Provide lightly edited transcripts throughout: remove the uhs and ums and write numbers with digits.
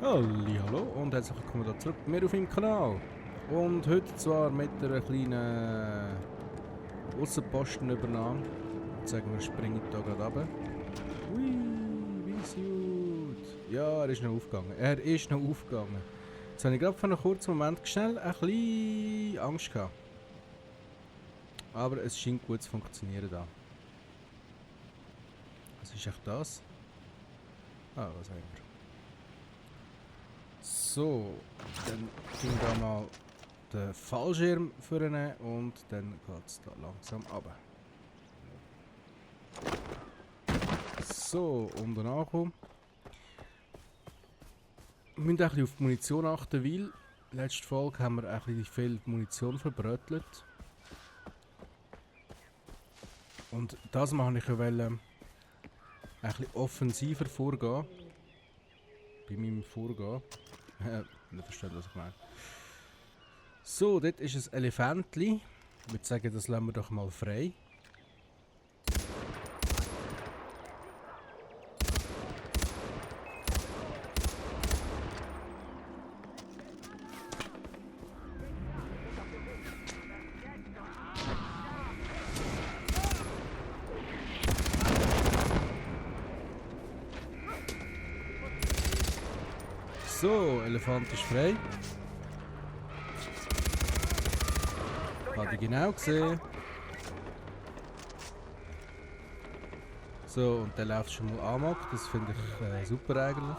Hallo und herzlich willkommen da zurück bei mir auf meinem Kanal. Und heute zwar mit einer kleinen Aussenpostenübernahme. Jetzt sagen wir, springen da gerade runter. Ui, wie gut. Ja, er ist noch aufgegangen. Jetzt habe ich gerade für einen kurzen Moment schnell ein bisschen Angst gehabt. Aber es scheint gut zu funktionieren da. Was ist echt das? Ah, was haben wir? So, dann ging da mal den Fallschirm vorne und dann geht es da langsam runter. So, unten ankommen. Wir müssen ein bisschen auf die Munition achten, weil letzte Folge haben wir ein bisschen viel Munition verbrötelt. Und das mache ich ein bisschen offensiver vorgehen. Bei meinem Vorgehen. Nicht versteht, was ich meine. So, dort ist ein Elefantli. Ich würde sagen, das lassen wir doch mal frei. So, Elefant ist frei. Habe ich genau gesehen. So, und dann läuft schon mal Amok. Das finde ich super eigentlich.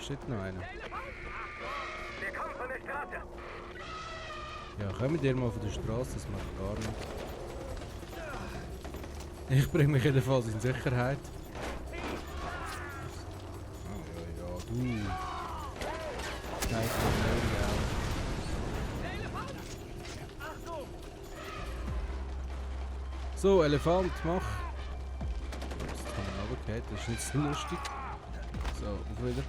Steht noch einer? Ja, kommen wir mal von der Straße, das macht gar nichts. Ich bringe mich jedenfalls in Sicherheit. Du. Scheiße, so, Elefant, mach. Das kann man runtergehen, das ist nicht so lustig. So, auf wieder.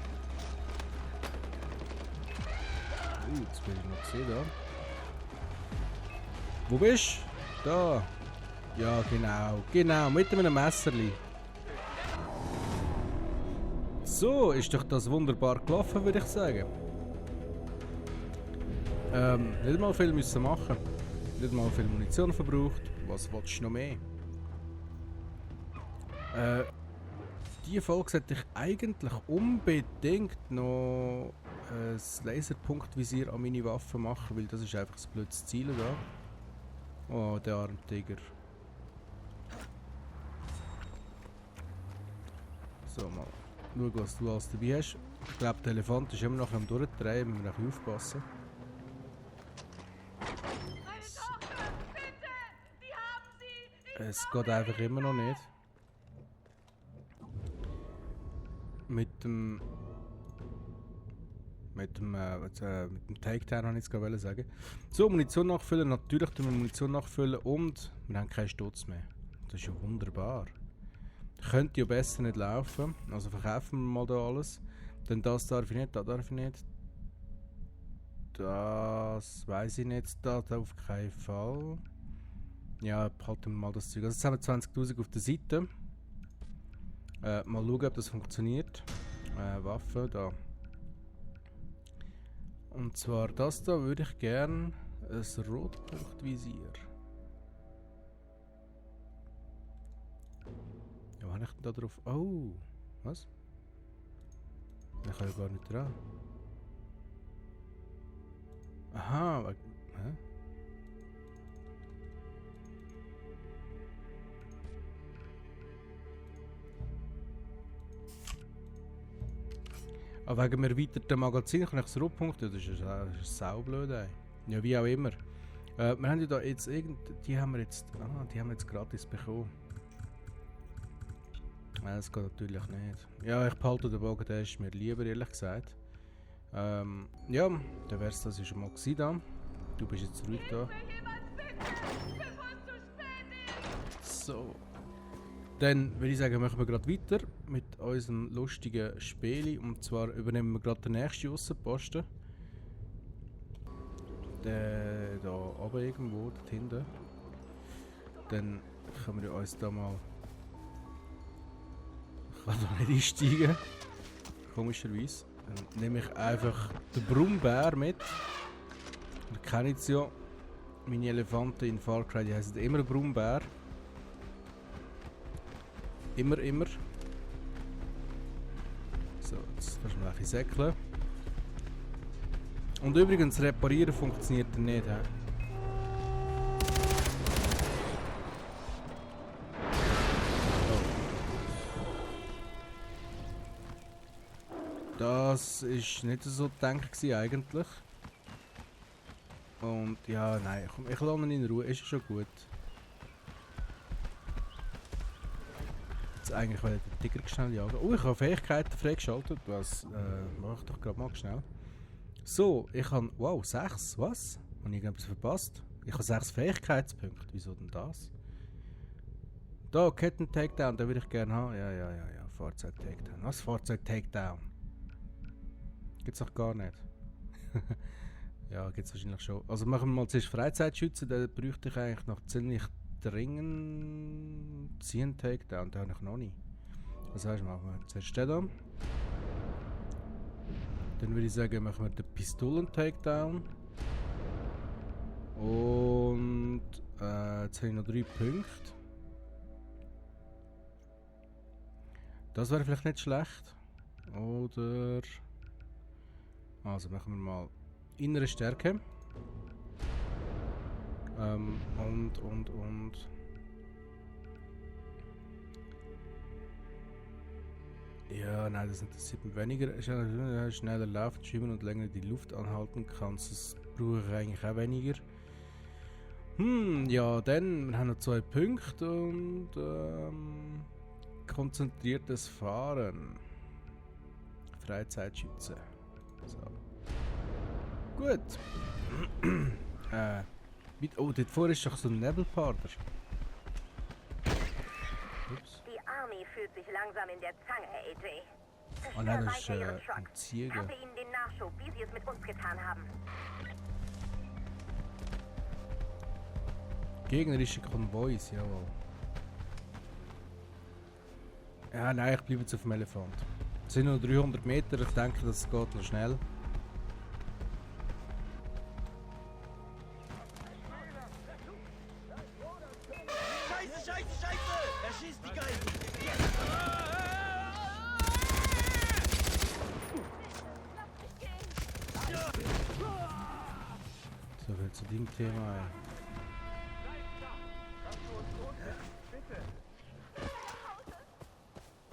Jetzt bin ich noch gesehen da. Wo bist du? Da. Ja, genau, mit einem Messerli. So, ist doch das wunderbar gelaufen, würde ich sagen. Nicht mal viel müssen machen. Nicht mal viel Munition verbraucht. Was willst du noch mehr? Diese Folge sollte ich eigentlich unbedingt noch ein Laserpunktvisier an meine Waffe machen, weil das ist einfach das blöde Ziel da. Oh, der arme Tiger. So, mal. Schau, was du alles dabei hast. Ich glaube, der Elefant ist immer noch am Durchdrehen, müssen wir noch aufpassen. Es geht einfach immer noch nicht. Mit dem Takedown habe ich es gerade sagen. So, Munition nachfüllen. Natürlich tun wir Munition nachfüllen und wir haben keinen Sturz mehr. Das ist ja wunderbar. Könnte ja besser nicht laufen. Also verkaufen wir mal da alles. Denn das darf ich nicht, da darf ich nicht. Das weiß ich nicht, da auf keinen Fall. Ja, behalten wir mal das Zeug. Also jetzt haben wir 20.000 auf der Seite. Mal schauen, ob das funktioniert. Waffe, da. Und zwar das da würde ich gerne ein Rotpunktvisier. Ja, habe ich denn da drauf? Oh, was? Ich kann ja gar nicht dran. Aha, hä? Aber wegen dem erweiterten Magazin kann ich das Rotpunkte, das ist saublöd, ey. Ja, wie auch immer. Wir haben ja da jetzt die haben wir jetzt gratis bekommen. Das geht natürlich nicht. Ja, ich behalte den Bogen, der ist mir lieber, ehrlich gesagt. Ja, dann wär's das schon mal gewesen da. Du bist jetzt ruhig da. So. Dann würde ich sagen, machen wir gerade weiter mit unserem lustigen Spiel. Und zwar übernehmen wir gerade den nächsten Aussenposten. Der da oben irgendwo, dort hinten. Dann können wir uns da mal... Ich kann da nicht einsteigen. komischerweise. Dann nehme ich einfach den Brummbär mit. Ihr kennt es ja. Meine Elefanten in Far Cry, die heißen immer Brummbär. Immer. So, jetzt kannst du mal ein bisschen säckeln. Und übrigens, reparieren funktioniert er nicht. He? Das ist nicht so gedacht eigentlich. Und ja, nein, komm, ich lasse ihn in Ruhe, ist schon gut. Jetzt eigentlich will ich den Tiger schnell jagen. Oh, ich habe Fähigkeiten freigeschaltet. Was mache ich doch gerade mal schnell. So, ich habe... Wow, 6. Was? Habe ich irgendetwas verpasst? Ich habe 6 Fähigkeitspunkte. Wieso denn das? Da, Ketten-Takedown, den würde ich gerne haben. Ja. Fahrzeug-Takedown. Was? Fahrzeug-Takedown? Gibt's doch gar nicht. Ja, gibt's wahrscheinlich schon. Also machen wir mal zuerst Freizeitschützen. Da bräuchte ich eigentlich noch ziemlich dringend... Ziehen-Takedown, den habe ich noch nicht. Was heißt, machen wir zuerst den da. Dann würde ich sagen, machen wir den Pistolen-Takedown. Und jetzt habe ich noch 3 Punkte. Das wäre vielleicht nicht schlecht. Oder... Also machen wir mal innere Stärke. Und... Ja, nein, das interessiert mich weniger. Schneller laufen, schwimmen und länger die Luft anhalten kannst. Das brauche ich eigentlich auch weniger. Ja, dann, wir haben noch 2 Punkte und konzentriertes Fahren. Freizeitschütze. So. Gut. Oh, dort vorne ist doch so ein Nebelpartner. Ups. Die Army fühlt sich langsam in der Zange, AJ. Oh nein, das ist Zerstöre weiter ihren ein Truck. Ziege. Schaffe ihnen den Nachschub, wie sie es mit uns getan haben. Gegnerische Konvois, jawohl. Ja, nein, ich bleibe jetzt auf dem Elefant. Es sind nur 300 Meter, ich denke, das geht noch schnell. Scheiße! Er schießt die Geigen! So viel zu dem Thema.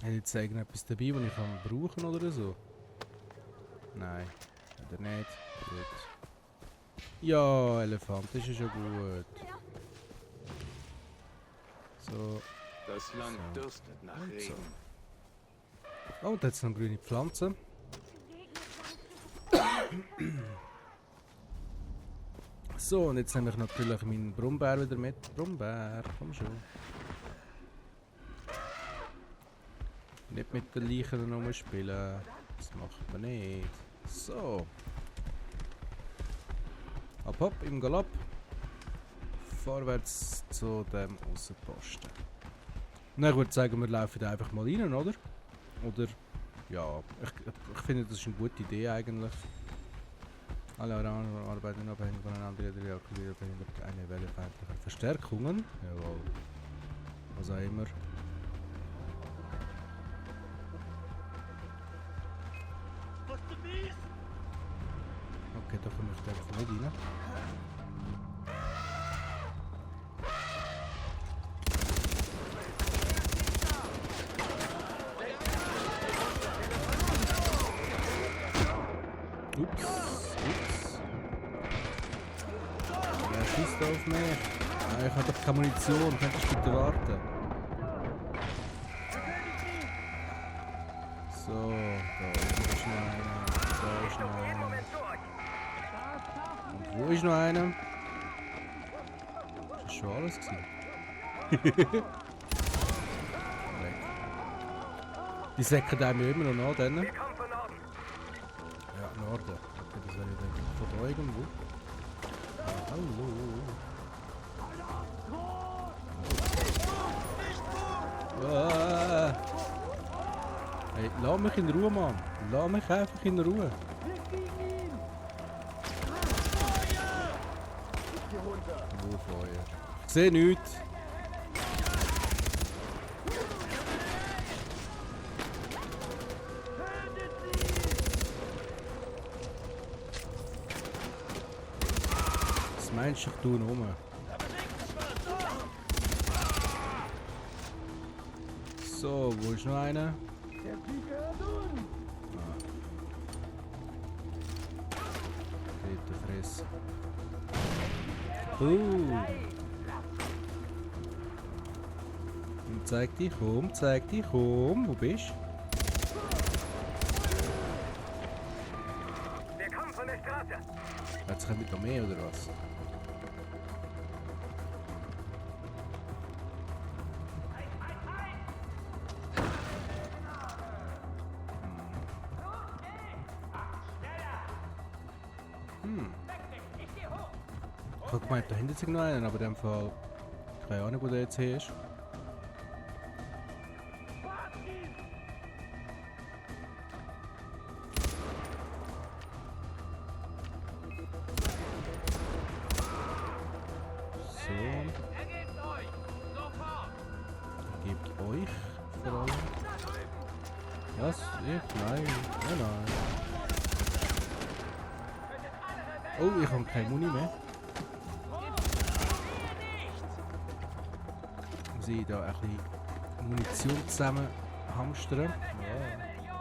Hat jetzt irgendetwas dabei, das ich kann brauchen oder so? Nein, oder nicht. Gut. Ja, Elefant, das ist ja schon gut. So. Das Land dürstet nach Regen. Oh, und jetzt noch grüne Pflanzen. So, und jetzt nehme ich natürlich meinen Brummbär wieder mit. Brummbär, komm schon. Nicht mit den Leichen rumspielen. Das macht man nicht. So. Hopp, im Galopp. Vorwärts zu dem Aussenposten. Na, ich würde sagen, wir laufen einfach mal rein, oder? Oder, ja, ich finde, das ist eine gute Idee eigentlich. Alle Araner arbeiten unabhängig voneinander, jeder reagiert auf eine Welle feindlicher Verstärkungen. Jawohl. Was auch immer. Okay, da komme ich einfach nicht rein. Ups. Wer schießt auf mich? Ah, ich habe doch keine Munition, könntest du bitte warten? So, da ist noch einer. Da ist noch einer. Und wo ist noch einer? Ist das schon alles gewesen? Weg. Die säcken einem immer noch nach, dann. Ja, Norden. Okay, das wäre dann von da irgendwo. Hallo. Hey, lass mich in Ruhe, Mann. Lass mich einfach in Ruhe. Wo Feuer? Ich sehe nichts. Was meinst du, ich tue rum? So, wo ist noch einer? Bitte friss. Zeig dich um, zeig dich um. Wo bist du? Wir kommen von der Straße. Jetzt kommt noch mehr oder was? Ich habe gemeint, da hinten ist noch einen, aber in dem Fall keine Ahnung, wo der jetzt hier ist. So. Gebt euch vor allem. Was? Ich? Nein. Nein, nein. Oh, ich habe keine Muni mehr. Muss ich da ein bisschen Munition zusammen hamstern? Ja.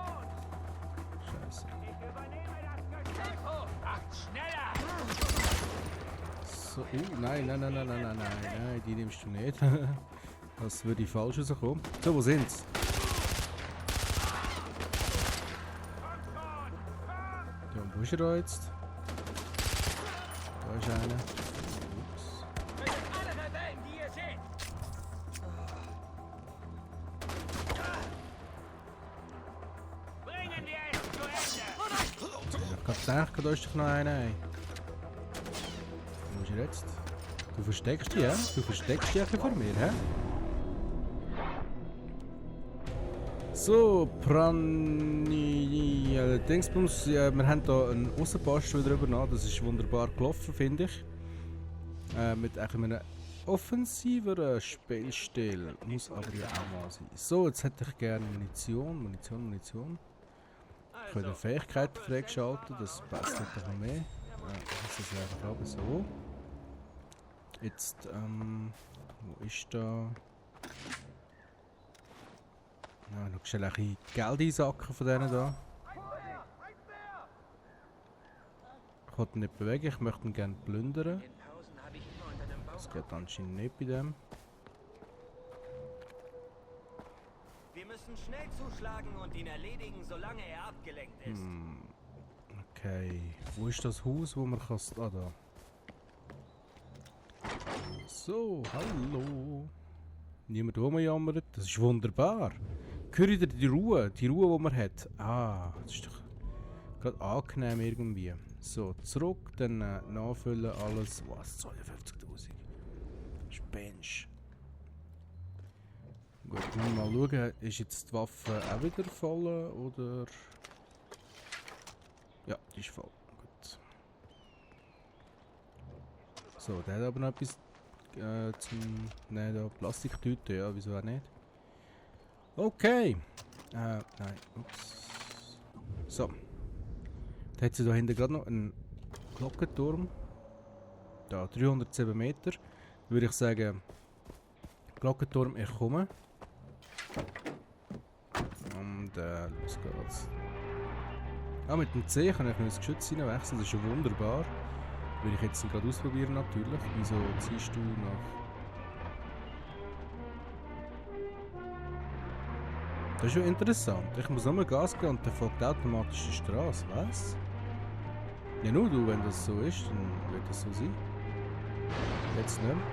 Scheiße. So, nein, nein, nein, nein, nein, nein, nein, die nimmst du nicht. Das würde falsch rauskommen. So, wo sind's? Ja, und wo ist er da jetzt? Da ist einer. Ups. Ich hab gedacht, da ist doch noch einer. Ey. Wo ist er jetzt? Du versteckst dich, ja? Du versteckst dich ein bisschen vor mir, hä? So, Dingsbums, ja, wir haben hier einen Aussenposten wieder übernommen. Das ist wunderbar gelaufen, finde ich. Mit einem offensiveren Spielstil. Muss aber ja auch mal sein. So, jetzt hätte ich gerne Munition. Ich habe Fähigkeiten freigeschaltet, das passt nicht noch mehr. Das ist einfach aber so. Jetzt, wo ist da? Ja, noch schnell ein bisschen Geld einsacken von denen da. Ich kann ihn nicht bewegen, ich möchte ihn gerne plündern. Das geht anscheinend nicht bei dem. Wir müssen schnell zuschlagen und ihn erledigen, solange er abgelenkt ist. Okay, wo ist das Haus, wo man kann... Ah, da. So, hallo. Niemand rumjammert, das ist wunderbar. Hör wieder die Ruhe, die man hat. Ah, das ist doch gerade angenehm irgendwie. So, zurück, dann nachfüllen alles. Was, 52'000? Spinnst. Gut, mal schauen, ist jetzt die Waffe auch wieder voll, oder? Ja, die ist voll. Gut. So, der hat aber noch etwas zum... Nein, da Plastiktüte, ja, wieso auch nicht? Okay. Nein, ups. So. Da hat sie da hinten gerade noch einen Glockenturm. Da, 307 Meter. Würde ich sagen, Glockenturm, ich komme. Und los geht's. Ah, mit dem C kann ich noch ins Geschütz hineinwechseln, das ist ja wunderbar. Will ich jetzt gerade ausprobieren natürlich. Wieso ziehst du nach... Das ist ja interessant. Ich muss nur Gas geben und dann folgt automatisch die Straße. Was? Ja, nur du, wenn das so ist, dann wird das so sein. Jetzt nicht mehr.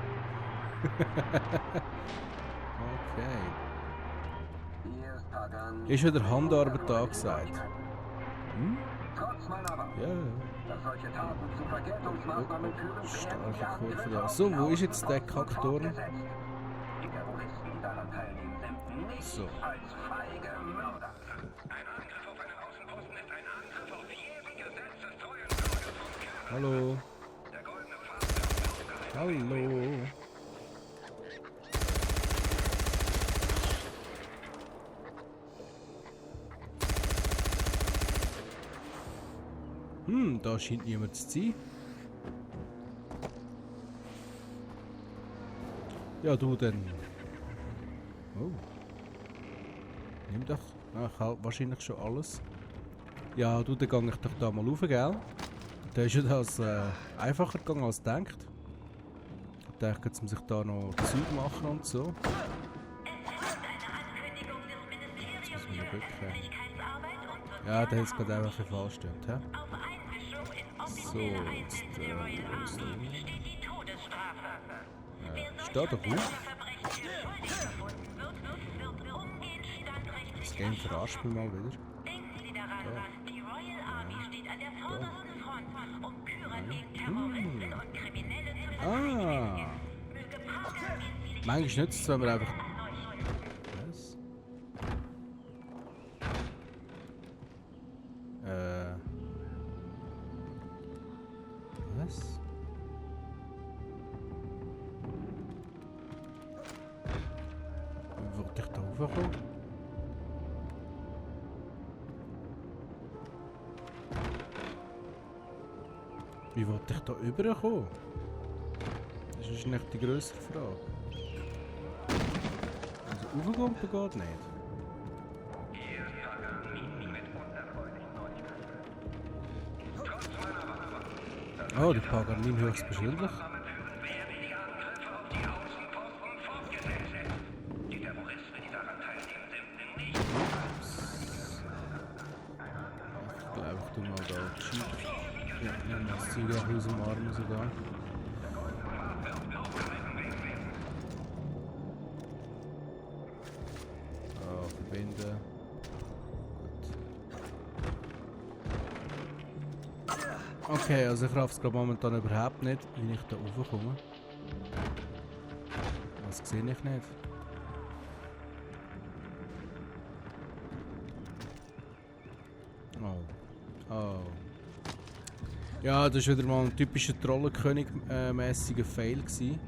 Okay. Ist wieder Handarbeit angesagt. Hm? Ja. Starke Kurve da. So, wo ist jetzt der Kackturm? So. Hallo. Hallo. Da scheint niemand zu sein. Ja, du dann. Oh. Nimm doch. Ich habe wahrscheinlich schon alles. Ja, du, dann gehe ich doch da mal rauf, gell? Da ist ja das einfacher gegangen als gedacht. Ich dachte, jetzt muss ich da noch Zeug machen und so. Jetzt muss man noch bücken. Ja, der hat es gerade einfach falsch gestimmt, hä? So, jetzt steht doch auf. Das Game verarscht mich mal wieder. Manchmal nützt es, wenn wir einfach... Was? Was? Wie wollte ich da hochkommen? Wie wollte ich da rüberkommen? Das ist wahrscheinlich die grössere Frage. Also raufkommen geht nicht. Oh, die Paganin höchstpersönlich. Ich glaube, ich tue mal da die Jeep. Ja, nimm mal das Zeug aus dem Arm sogar. Verbinden. Gut. Okay, also ich raff es gerade momentan überhaupt nicht, wie ich da raufkomme. Das sehe ich nicht. Oh. Oh. Ja, das war wieder mal ein typischer Trollenkönig-mäßiger Fail gewesen.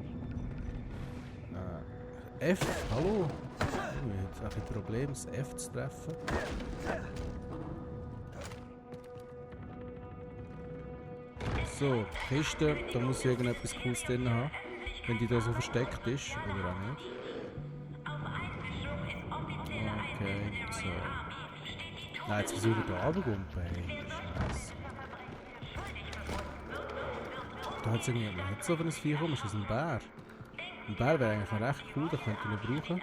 F, hallo? Ich habe ein Problem, das F zu treffen. So, Kiste, da muss ich irgendetwas Cooles drin haben. Wenn die da so versteckt ist, oder auch nicht. Okay, so. Nein, jetzt versuche ich da runterzukommen. Hey, Scheiße. Da hat es irgendwie nicht so, wenn ein Vieh kommt. Ist das ein Bär? Ein Bär wäre eigentlich noch recht cool, den könnte ich noch brauchen.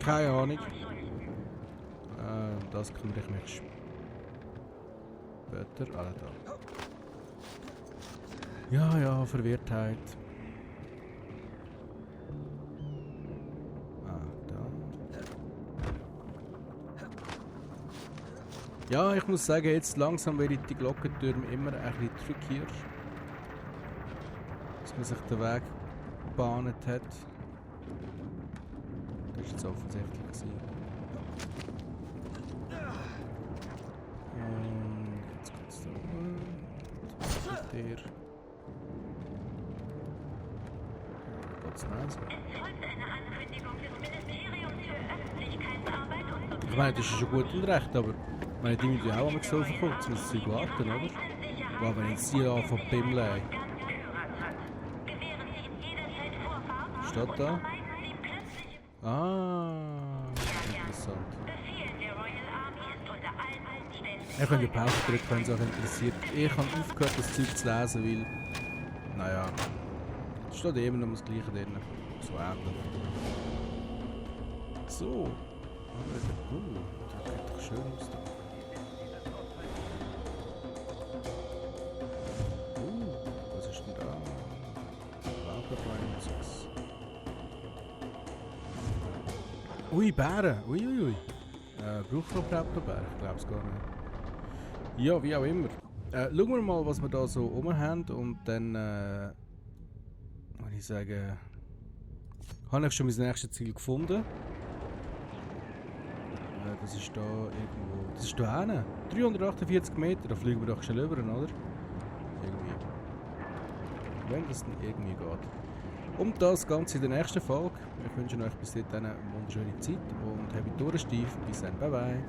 Keine Ahnung. Das kümmere ich mich später. Alle da. Ja, Verwirrtheit. Ja, ich muss sagen, jetzt langsam werde ich die Glockentürme immer ein bisschen trickier. Dass man sich den Weg gebahnt hat. Das war jetzt offensichtlich gewesen. Und jetzt geht's da oben. Was ist der? Da geht's raus. Ich meine, das ist schon gut und recht, aber ich meine, die müssen ja auch einmal so verkommen, jetzt muss ich warten, oder? Aber wenn jetzt die anfangen zu bimmeln. Steht da? Ah, interessant. Ich könnte ja Pause drücken, wenn es euch interessiert. Ich habe aufgehört, das Zeug zu lesen, weil... Naja... Es steht immer noch das Gleiche drin. So ähnlich. So. Das sieht doch schön aus. Was ist denn da? Lagerbein 6. Ui, Bären! Uiuiui. Braucht noch Bär? Ich glaube es gar nicht. Ja, wie auch immer. Schauen wir mal, was wir da so rum haben und dann würde ich sagen, habe ich schon mein nächstes Ziel gefunden. Das ist da irgendwo. Das ist da hinten. 348 Meter, da fliegen wir doch schnell rüber, oder? Irgendwie. Wenn das dann irgendwie geht. Und das Ganze in der nächsten Folge. Ich wünsche euch bis dahin eine wunderschöne Zeit und habt Durchstief. Bis dann, bye bye.